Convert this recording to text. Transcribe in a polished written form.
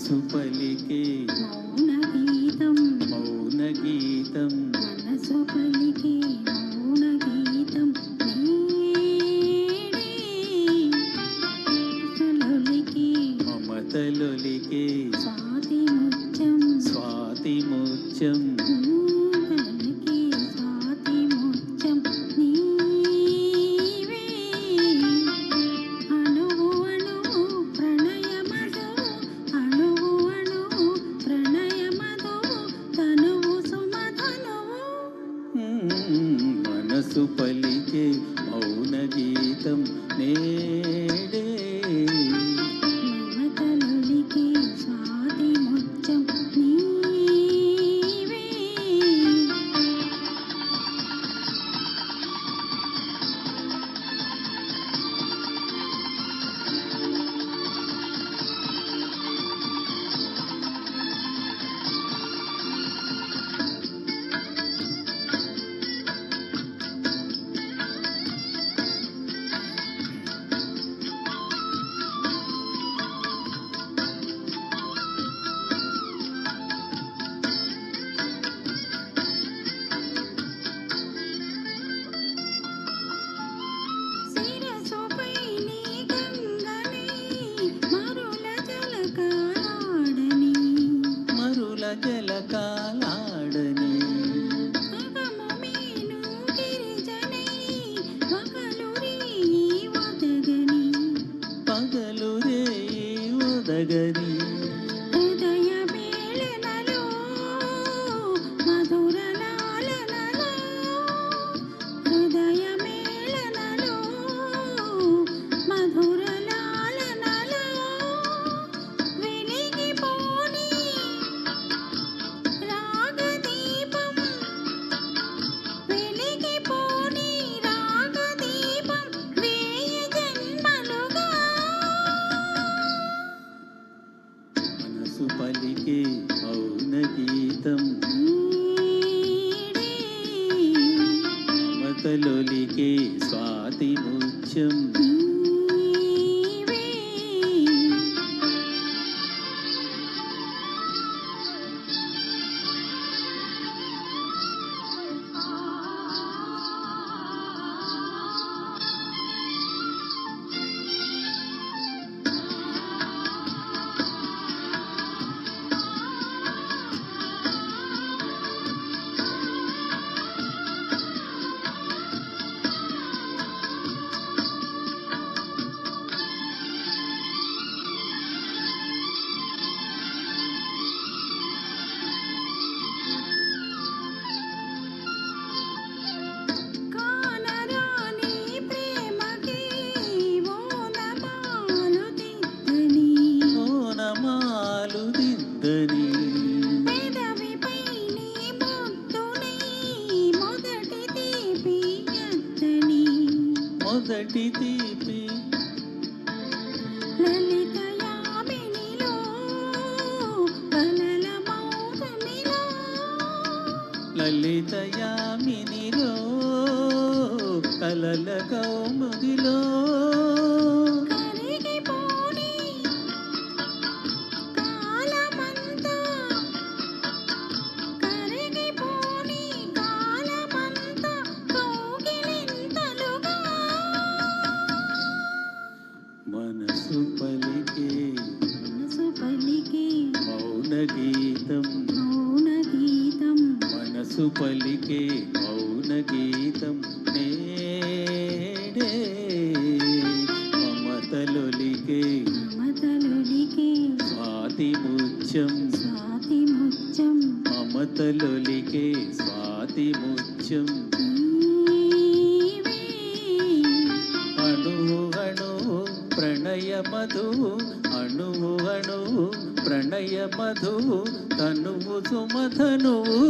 మనసు పలికే మౌన గీతం మౌన గీతం మనసు పలికే మౌన గీతం నేడే మమతలొలికే స్వాతి ముత్యం స్వాతి ముత్యం పలికే స్వాతి ముత్యం నీవే అణువు అణువు ప్రణయమదో అణువు అణువు ప్రణయమదో తనువు సుమధనువు మనసు పలికే మౌన గీతం నేడే మమతలొలికే స్వాతి ముత్యం నీవే శిరసుపై నీ గంగని మరుల జలకాలాడని మరుల జలకాలాడని అగము మీను గిరిజనై వగలురి వదగని పగలు రే ఉదగని హృదయ మేళనలో మధుర లాలనలో హృదయ మేళనలో మధుర లాలనలో వెలిగిపోని రాగదీపం వెలిగిపోని రాగదీపం వేయి జన్మలుగా మనసు పలికే మౌన గీతం నీడే మమతలొలికే స్వాతి ముత్యం నీవే కానరాని ప్రేమకి ఓనమాలు దిద్దని ఓనమాలు దిద్దని పెదవిపై నీ ముద్దుని మొదటి తీపి ఎత్తని మొదటి తీపి లలిత యామినిలో కలల మౌతమిలో లలిత యామినిలో కలల కౌముదిలో కరిగిపోని కాలమంతా కరిగిపోని కాలమంతా కౌగిలింతలుగా మనసు పలికే మనసు పలికే మౌన గీతం మౌన గీతం మనసు పలికే మౌన గీతం నేడే మమతలొలికే మమతలొలికే స్వాతి ముత్యం స్వాతి ముత్యం మమతలొలికే స్వాతి ముత్యం నీవే అణువు అణువు ప్రణయ మధువు అణువు అణువు ప్రణయ మధువు తనువు సుమధనువు